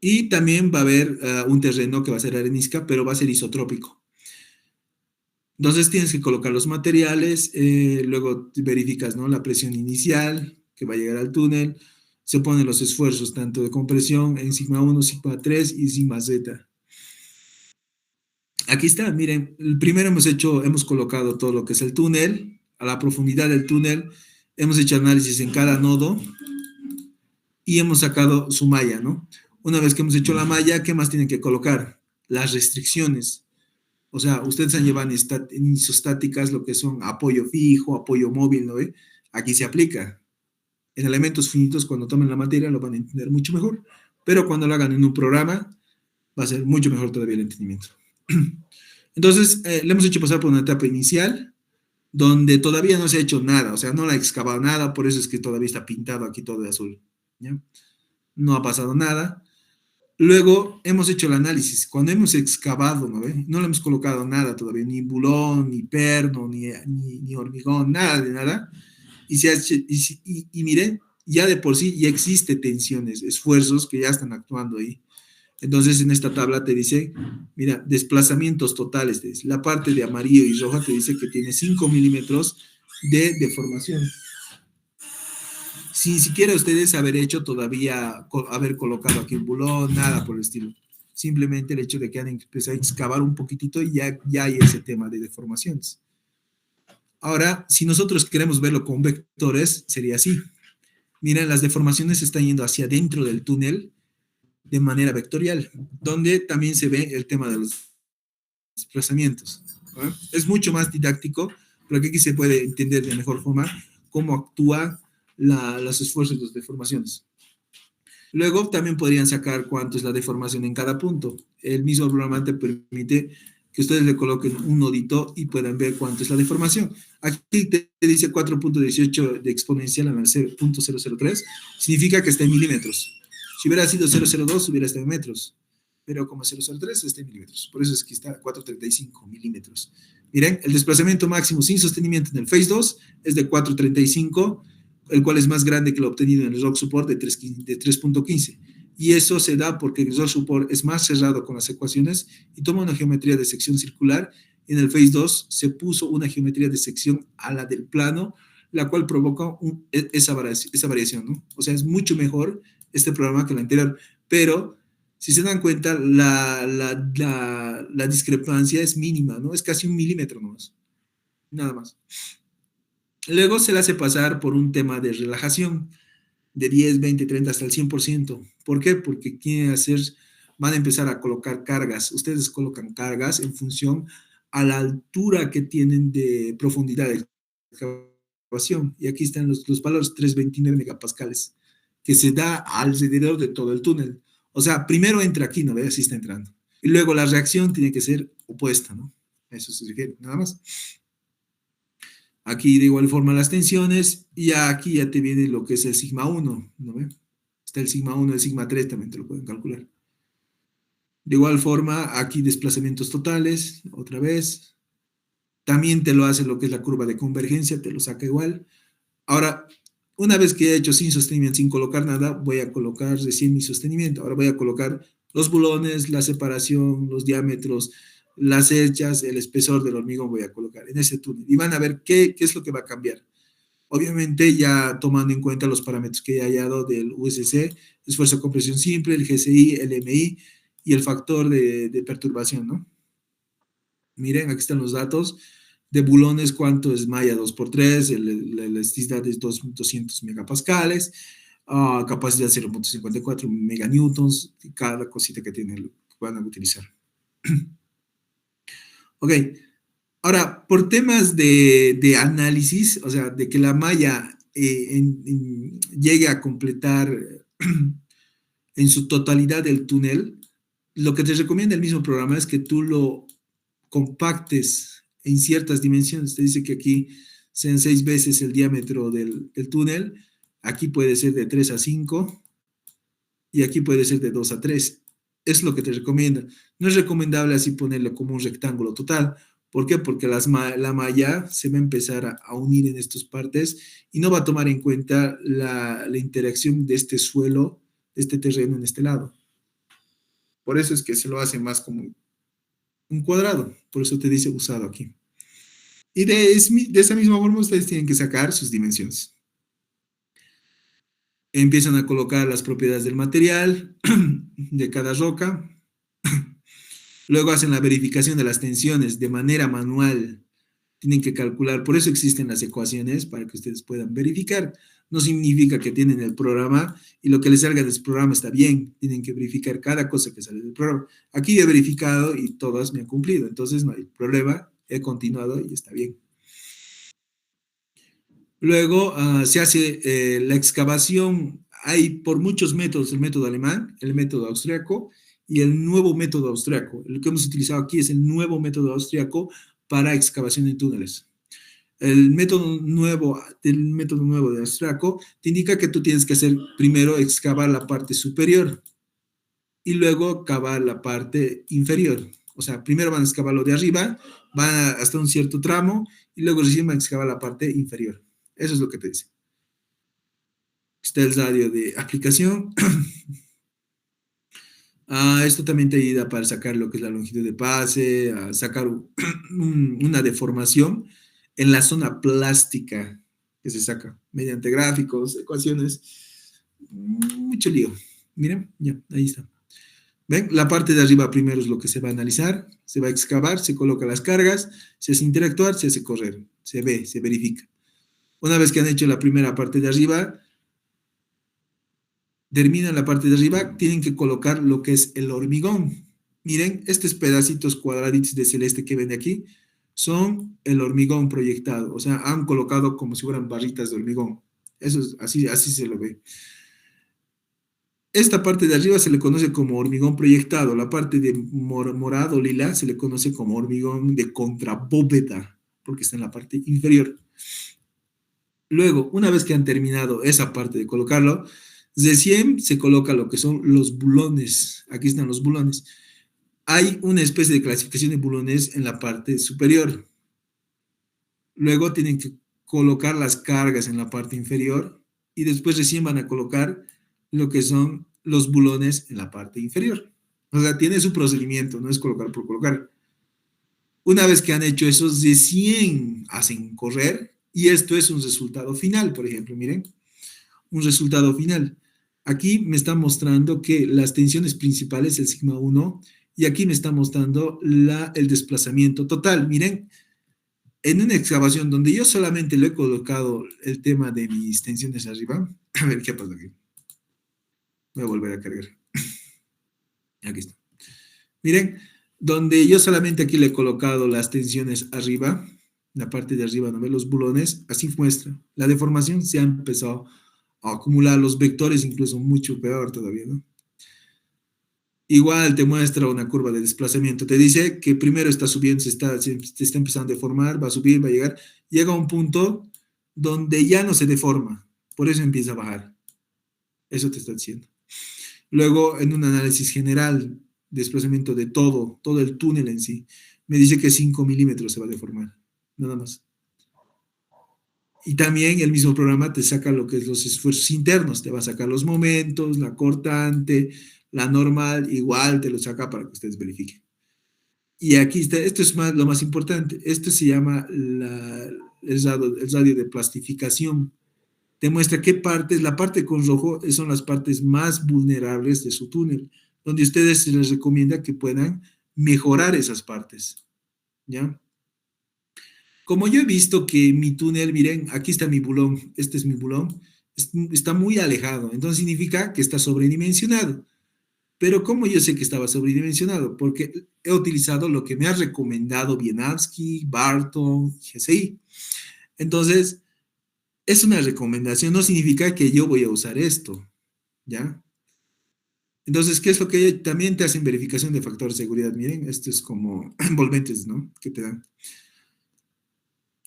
Y también va a haber un terreno que va a ser arenisca, pero va a ser isotrópico. Entonces tienes que colocar los materiales, luego verificas, ¿no?, la presión inicial que va a llegar al túnel, se ponen los esfuerzos tanto de compresión en sigma 1, sigma 3 y sigma z. Aquí está, miren, primero hemos colocado todo lo que es el túnel, a la profundidad del túnel, hemos hecho análisis en cada nodo y hemos sacado su malla, ¿no? Una vez que hemos hecho la malla, ¿qué más tienen que colocar? Las restricciones. O sea, ustedes han llevado en isostáticas lo que son apoyo fijo, apoyo móvil, ¿no ve? Aquí se aplica. En elementos finitos, cuando tomen la materia, lo van a entender mucho mejor. Pero cuando lo hagan en un programa, va a ser mucho mejor todavía el entendimiento. Entonces, le hemos hecho pasar por una etapa inicial, donde todavía no se ha hecho nada, o sea, no la ha excavado nada, por eso es que todavía está pintado aquí todo de azul. ¿Ya? No ha pasado nada. Luego hemos hecho el análisis. Cuando hemos excavado, ¿no ve? No le hemos colocado nada todavía, ni bulón, ni perno, ni hormigón, nada de nada. Y miren, ya de por sí ya existe tensiones, esfuerzos que ya están actuando ahí. Entonces en esta tabla te dice, mira, desplazamientos totales. La parte de amarillo y roja te dice que tiene 5 milímetros de deformación. Sin siquiera ustedes haber hecho todavía, haber colocado aquí un bulón, nada por el estilo. Simplemente el hecho de que han empezado a excavar un poquitito y ya hay ese tema de deformaciones. Ahora, si nosotros queremos verlo con vectores, sería así. Miren, las deformaciones están yendo hacia adentro del túnel de manera vectorial, donde también se ve el tema de los desplazamientos. ¿No? Es mucho más didáctico, pero aquí se puede entender de mejor forma cómo actúa los esfuerzos de las deformaciones. Luego también podrían sacar cuánto es la deformación en cada punto. El mismo programa te permite que ustedes le coloquen un nodito y puedan ver cuánto es la deformación. Aquí te dice 4.18 de exponencial al 0.003, significa que está en milímetros. Si hubiera sido 0.02, hubiera estado en metros. Pero como 0.03 está en milímetros. Por eso es que está 4.35 milímetros. Miren, el desplazamiento máximo sin sostenimiento en el Phase 2 es de 4.35, el cual es más grande que lo obtenido en el Rock Support de 3.15. Y eso se da porque el Rock Support es más cerrado con las ecuaciones y toma una geometría de sección circular. En el Phase 2 se puso una geometría de sección a la del plano, la cual provoca esa variación, ¿no? O sea, es mucho mejor este programa que el anterior. Pero, si se dan cuenta, la discrepancia es mínima, ¿no? Es casi 1 milímetro nomás. Nada más. Luego se le hace pasar por un tema de relajación de 10, 20, 30 hasta el 100%. ¿Por qué? Porque van a empezar a colocar cargas. Ustedes colocan cargas en función a la altura que tienen de profundidad de excavación. Y aquí están los valores 329 megapascales, que se da alrededor de todo el túnel. O sea, primero entra aquí, ¿no ve? Así está entrando. Y luego la reacción tiene que ser opuesta, ¿no? Eso se refiere, nada más. Aquí de igual forma las tensiones, y aquí ya te viene lo que es el sigma 1, ¿no ve? Está el sigma 1, el sigma 3 también te lo pueden calcular. De igual forma, aquí desplazamientos totales, otra vez. También te lo hace lo que es la curva de convergencia, te lo saca igual. Ahora, Una vez que he hecho sin sostenimiento, sin colocar nada, voy a colocar recién mi sostenimiento. Ahora voy a colocar los bulones, la separación, los diámetros, las hechas, el espesor del hormigón voy a colocar en ese túnel. Y van a ver qué es lo que va a cambiar. Obviamente ya tomando en cuenta los parámetros que he hallado del USC, esfuerzo de compresión simple, el GCI, el MI y el factor de perturbación, ¿no? Miren, aquí están los datos de bulones, cuánto es malla 2x3, la elasticidad es 200 megapascales, capacidad 0.54 meganewtons, cada cosita que tiene, que van a utilizar. Ok, ahora, por temas de análisis, o sea, de que la malla llegue a completar en su totalidad el túnel, lo que te recomienda el mismo programa es que tú lo compactes en ciertas dimensiones. Te dice que aquí sean 6 veces el diámetro del túnel, aquí puede ser de 3 a 5 y aquí puede ser de 2 a 3. Es lo que te recomienda. No es recomendable así ponerlo como un rectángulo total. ¿Por qué? Porque la malla se va a empezar a unir en estas partes y no va a tomar en cuenta la interacción de este suelo, de este terreno en este lado. Por eso es que se lo hace más como un cuadrado. Por eso te dice usado aquí. Y de esa misma forma ustedes tienen que sacar sus dimensiones. Empiezan a colocar las propiedades del material, de cada roca. Luego hacen la verificación de las tensiones de manera manual. Tienen que calcular, por eso existen las ecuaciones, para que ustedes puedan verificar. No significa que tienen el programa y lo que les salga de ese programa está bien. Tienen que verificar cada cosa que sale del programa. Aquí he verificado y todas me han cumplido, entonces no hay problema. He continuado y está bien. Luego se hace la excavación. Hay por muchos métodos, el método alemán, el método austriaco y el nuevo método austriaco. El que hemos utilizado aquí es el nuevo método austriaco para excavación de túneles. El método nuevo de austriaco te indica que tú tienes que hacer primero excavar la parte superior y luego cavar la parte inferior. O sea, primero van a excavar lo de arriba, van hasta un cierto tramo y luego recién van a excavar la parte inferior. Eso es lo que te dice. Está el radio de aplicación. Esto también te ayuda para sacar lo que es la longitud de pase, a sacar una deformación en la zona plástica que se saca mediante gráficos, ecuaciones. Mucho lío. Miren, ya, ahí está. ¿Ven? La parte de arriba primero es lo que se va a analizar, se va a excavar, se coloca las cargas, se hace interactuar, se hace correr, se ve, se verifica. Una vez que han hecho la primera parte de arriba, terminan la parte de arriba, tienen que colocar lo que es el hormigón. Miren, estos pedacitos cuadraditos de celeste que ven aquí son el hormigón proyectado, o sea, han colocado como si fueran barritas de hormigón. Eso es, así se lo ve. Esta parte de arriba se le conoce como hormigón proyectado, la parte de morado lila se le conoce como hormigón de contrabóveda, porque está en la parte inferior. Luego, una vez que han terminado esa parte de colocarlo, recién se coloca lo que son los bulones. Aquí están los bulones. Hay una especie de clasificación de bulones en la parte superior. Luego tienen que colocar las cargas en la parte inferior y después recién van a colocar lo que son los bulones en la parte inferior. O sea, tiene su procedimiento, no es colocar por colocar. Una vez que han hecho eso, recién hacen correr y esto es un resultado final, por ejemplo, miren, un resultado final. Aquí me está mostrando que las tensiones principales, el sigma 1, y aquí me está mostrando el desplazamiento total. Miren, en una excavación donde yo solamente le he colocado el tema de mis tensiones arriba, a ver qué pasa aquí. Voy a volver a cargar. Aquí está. Miren, donde yo solamente aquí le he colocado las tensiones arriba, la parte de arriba, ¿no ven? Los bulones, así muestra. La deformación se ha empezado a acumular, los vectores incluso mucho peor todavía, ¿no? Igual te muestra una curva de desplazamiento. Te dice que primero está subiendo, se está empezando a deformar, va a subir, va a llegar. Llega a un punto donde ya no se deforma. Por eso empieza a bajar. Eso te está diciendo. Luego, en un análisis general, desplazamiento de todo el túnel en sí, me dice que 5 milímetros se va a deformar. Nada más. Y también el mismo programa te saca lo que es los esfuerzos internos, te va a sacar los momentos, la cortante, la normal, igual te lo saca para que ustedes verifiquen. Y aquí está, esto es más, lo más importante, esto se llama el radio de plastificación. Te muestra qué partes, la parte con rojo son las partes más vulnerables de su túnel, donde ustedes se les recomienda que puedan mejorar esas partes, ¿ya? Como yo he visto que mi túnel, miren, aquí está mi bulón, este es mi bulón, está muy alejado, entonces significa que está sobredimensionado. Pero ¿cómo yo sé que estaba sobredimensionado? Porque he utilizado lo que me ha recomendado Bienavsky, Barton, GSI. Entonces, es una recomendación, no significa que yo voy a usar esto, ¿ya? Entonces, ¿qué es lo que también te hacen verificación de factor de seguridad? Miren, esto es como envolventes, ¿no? Que te dan.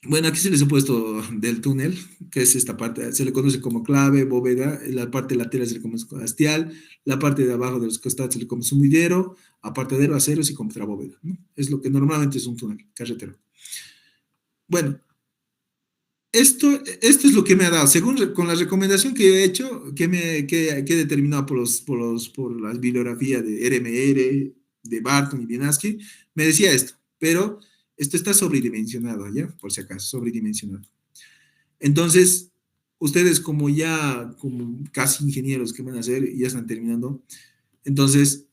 Bueno, aquí se les ha puesto del túnel, que es esta parte, se le conoce como clave, bóveda, la parte lateral se le conoce como hastial, la parte de abajo de los costados se le conoce sumidero, apartadero, aceros y contrabóveda, ¿no? Es lo que normalmente es un túnel carretero. Bueno, esto es lo que me ha dado, según con la recomendación que he hecho, que he determinado por la bibliografía de RMR, de Barton y Bienaski, me decía esto, pero esto está sobredimensionado, ¿ya? Por si acaso, sobredimensionado. Entonces, ustedes como ya, como casi ingenieros que van a hacer, y ya están terminando, entonces,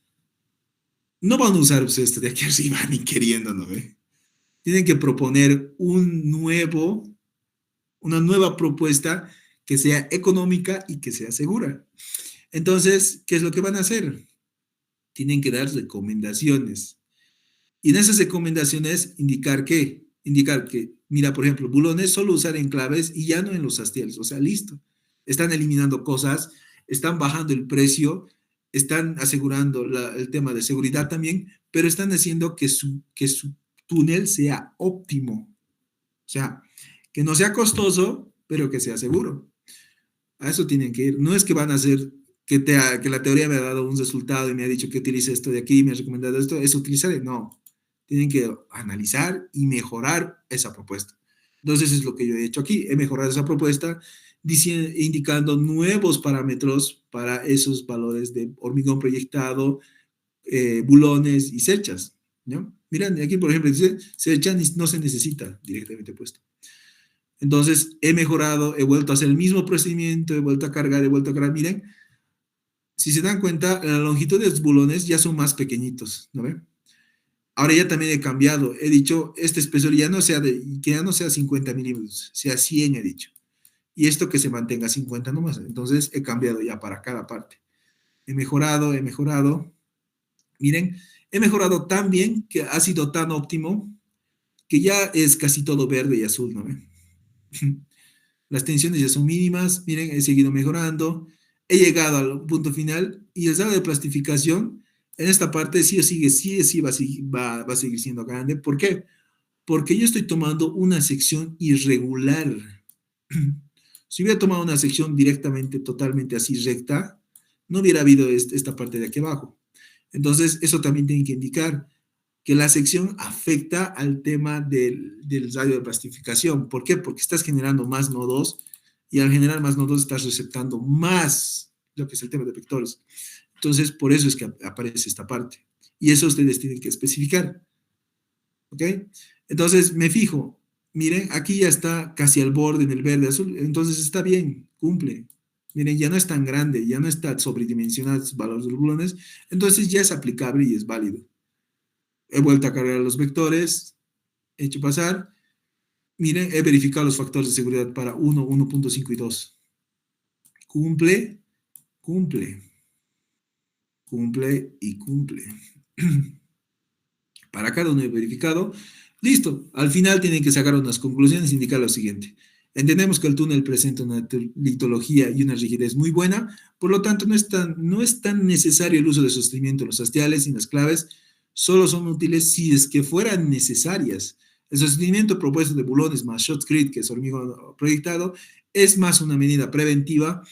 no van a usar pues, esto de aquí arriba ni queriendo, ¿no? Tienen que proponer una nueva propuesta que sea económica y que sea segura. Entonces, ¿qué es lo que van a hacer? Tienen que dar recomendaciones. Y en esas recomendaciones indicar que, mira, por ejemplo, bulones solo usar en claves y ya no en los hastiales. O sea, listo. Están eliminando cosas, están bajando el precio, están asegurando el tema de seguridad también, pero están haciendo que su túnel sea óptimo. O sea, que no sea costoso, pero que sea seguro. A eso tienen que ir. No es que van a hacer que la teoría me ha dado un resultado y me ha dicho que utilice esto de aquí, me ha recomendado esto, es utilizar, no. Tienen que analizar y mejorar esa propuesta. Entonces es lo que yo he hecho aquí. He mejorado esa propuesta indicando nuevos parámetros para esos valores de hormigón proyectado, bulones y cerchas, ¿no? Miren, aquí por ejemplo dice cercha no se necesita directamente puesto. Entonces he mejorado, he vuelto a hacer el mismo procedimiento, he vuelto a cargar, he vuelto a cargar. Miren, si se dan cuenta, la longitud de los bulones ya son más pequeñitos, ¿no ven? Ahora ya también he cambiado, he dicho, este espesor ya no sea que ya no sea 50 milímetros, sea 100 he dicho. Y esto que se mantenga 50 nomás. Entonces he cambiado ya para cada parte. He mejorado, he mejorado. Miren, he mejorado tan bien que ha sido tan óptimo que ya es casi todo verde y azul, ¿no ven? Las tensiones ya son mínimas, miren, he seguido mejorando, he llegado al punto final y el grado de plastificación en esta parte sí va a seguir siendo grande. ¿Por qué? Porque yo estoy tomando una sección irregular. Si hubiera tomado una sección directamente, totalmente así recta, no hubiera habido esta parte de aquí abajo. Entonces, eso también tiene que indicar que la sección afecta al tema del radio de plastificación. ¿Por qué? Porque estás generando más nodos y al generar más nodos estás receptando más lo que es el tema de vectores. Entonces, por eso es que aparece esta parte. Y eso ustedes tienen que especificar. ¿Ok? Entonces, me fijo. Miren, aquí ya está casi al borde en el verde azul. Entonces, está bien, cumple. Miren, ya no es tan grande, ya no está sobredimensionado los valores de los bulones. Entonces, ya es aplicable y es válido. He vuelto a cargar los vectores, he hecho pasar. Miren, he verificado los factores de seguridad para 1, 1.5 y 2. Cumple, cumple, cumple y cumple. Para cada uno he verificado. Listo. Al final tienen que sacar unas conclusiones e indicar lo siguiente. Entendemos que el túnel presenta una litología y una rigidez muy buena, por lo tanto no es tan necesario el uso de sostenimiento. Los hastiales y las claves solo son útiles si es que fueran necesarias. El sostenimiento propuesto de bulones más shotcrete, que es hormigón proyectado, es más una medida preventiva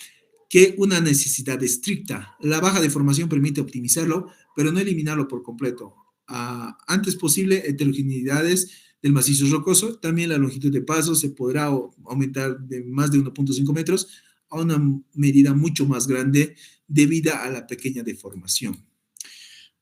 que una necesidad estricta. La baja deformación permite optimizarlo, pero no eliminarlo por completo. Antes posible, heterogeneidades del macizo rocoso. También la longitud de paso se podrá aumentar de más de 1.5 metros a una medida mucho más grande debido a la pequeña deformación.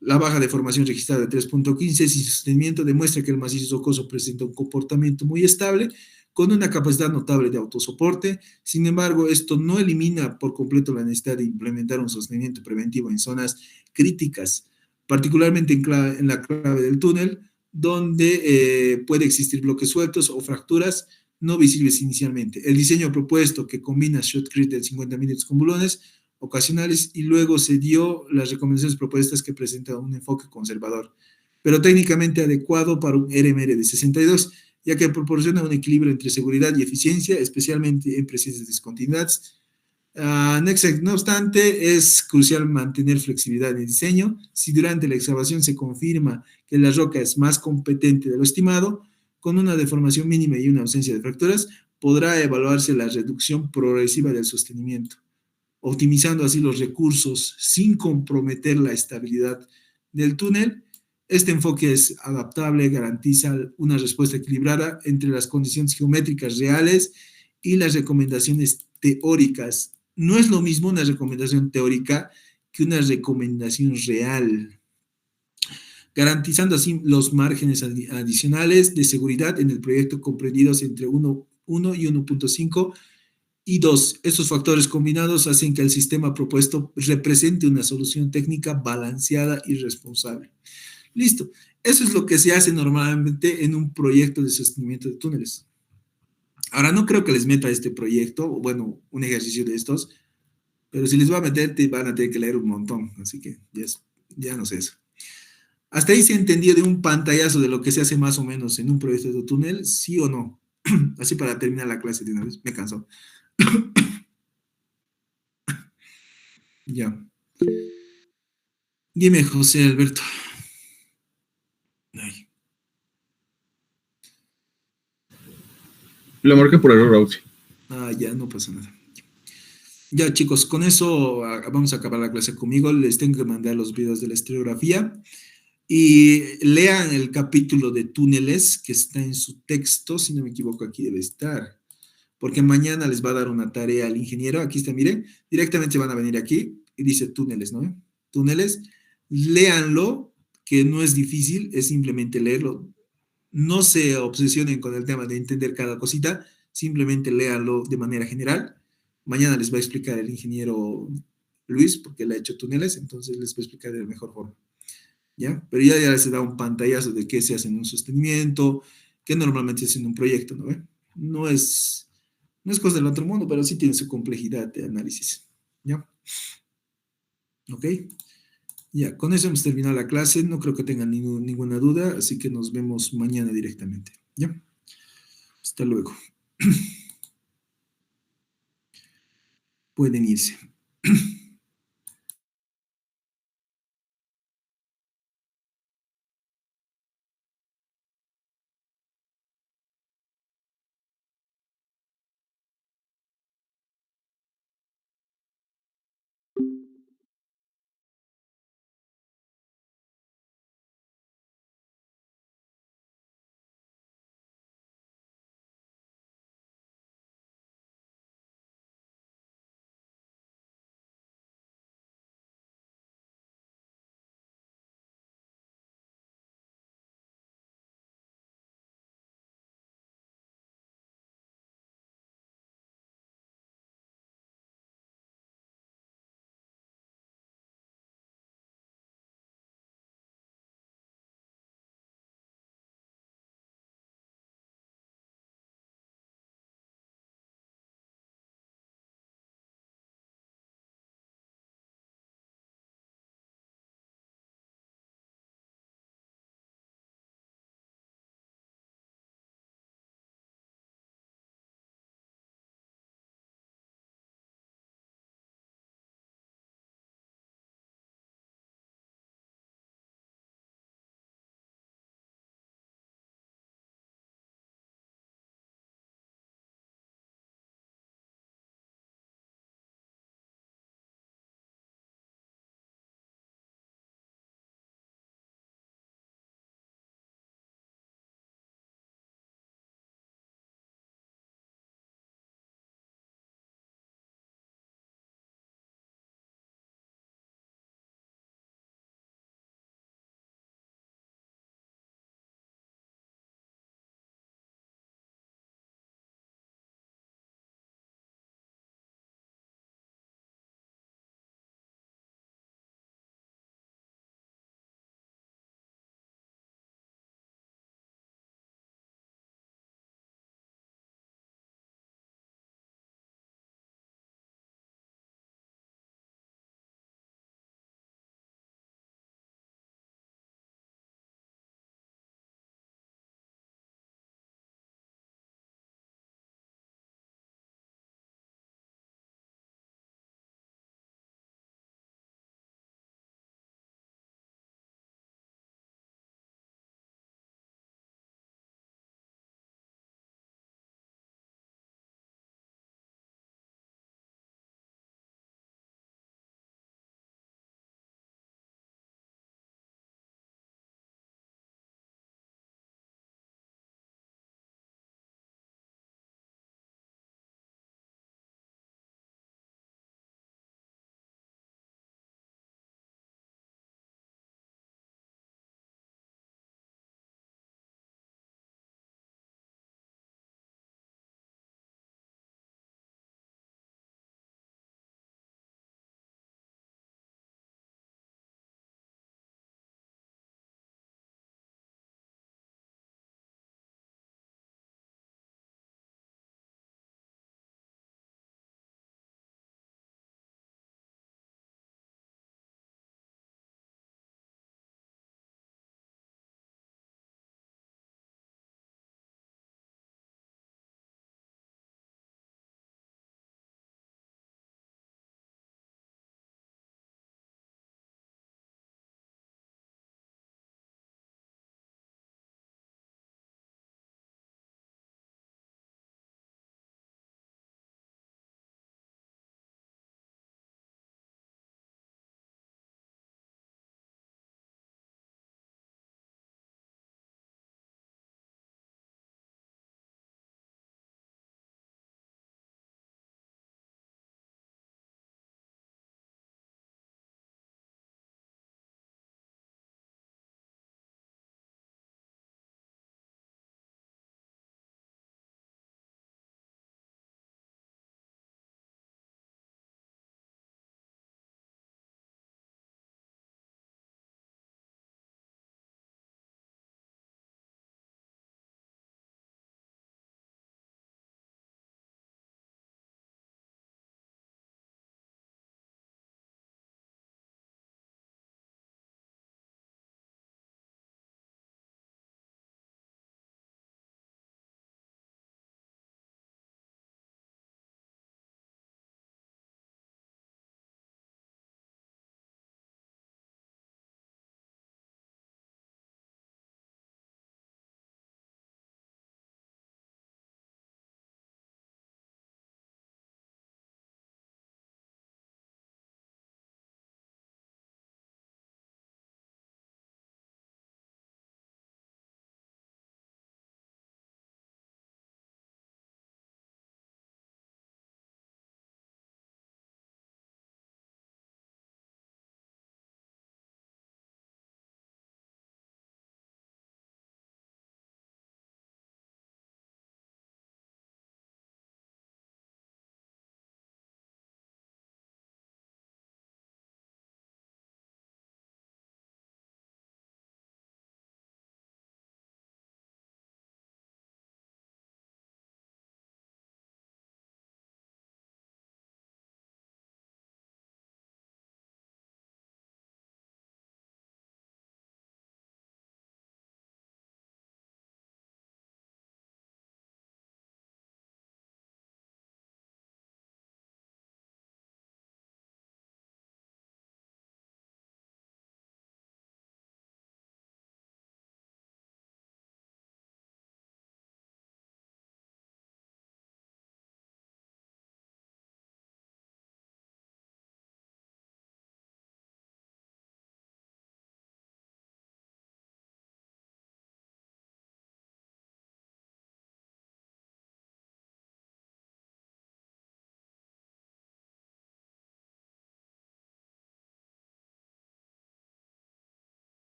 La baja deformación registrada de 3.15 sin sostenimiento demuestra que el macizo rocoso presenta un comportamiento muy estable con una capacidad notable de autosoporte. Sin embargo, esto no elimina por completo la necesidad de implementar un sostenimiento preventivo en zonas críticas, particularmente en la clave del túnel, donde puede existir bloques sueltos o fracturas no visibles inicialmente. El diseño propuesto, que combina shotcrete de 50 mm con bulones ocasionales, y luego se dio las recomendaciones propuestas que presentan un enfoque conservador, pero técnicamente adecuado para un RMR de 62, ya que proporciona un equilibrio entre seguridad y eficiencia, especialmente en presencia de discontinuidades. No obstante, es crucial mantener flexibilidad en el diseño. Si durante la excavación se confirma que la roca es más competente de lo estimado, con una deformación mínima y una ausencia de fracturas, podrá evaluarse la reducción progresiva del sostenimiento, optimizando así los recursos sin comprometer la estabilidad del túnel. Este enfoque es adaptable, garantiza una respuesta equilibrada entre las condiciones geométricas reales y las recomendaciones teóricas. No es lo mismo una recomendación teórica que una recomendación real, garantizando así los márgenes adicionales de seguridad en el proyecto comprendidos entre 1 y 1.5 y 2. Estos factores combinados hacen que el sistema propuesto represente una solución técnica balanceada y responsable. Listo. Eso es lo que se hace normalmente en un proyecto de sostenimiento de túneles. Ahora, no creo que les meta este proyecto, o bueno, un ejercicio de estos, pero si les va a meter, te van a tener que leer un montón. Así que ya no sé eso. Hasta ahí se entendió de un pantallazo de lo que se hace más o menos en un proyecto de túnel, sí o no. Así para terminar la clase de una vez. Me canso. Ya. Dime, José Alberto. Ay. Lo marqué por error, Auxi. Ya, no pasa nada. Ya, chicos, con eso vamos a acabar la clase conmigo. Les tengo que mandar los videos de la estereografía y lean el capítulo de túneles que está en su texto, si no me equivoco, aquí debe estar, porque mañana les va a dar una tarea al ingeniero. Aquí está, miren, directamente van a venir aquí y dice túneles, ¿no? Túneles, léanlo, que no es difícil, es simplemente leerlo. No se obsesionen con el tema de entender cada cosita, simplemente léanlo de manera general. Mañana les va a explicar el ingeniero Luis, porque él ha hecho túneles, entonces les va a explicar de la mejor forma, ¿ya? Pero ya se da un pantallazo de qué se hace en un sostenimiento, qué normalmente se hace en un proyecto, ¿no? No es cosa del otro mundo, pero sí tiene su complejidad de análisis, ¿ya? ¿Ok? Ya, con eso hemos terminado la clase, no creo que tengan ninguna duda, así que nos vemos mañana directamente, ¿ya? Hasta luego. Pueden irse.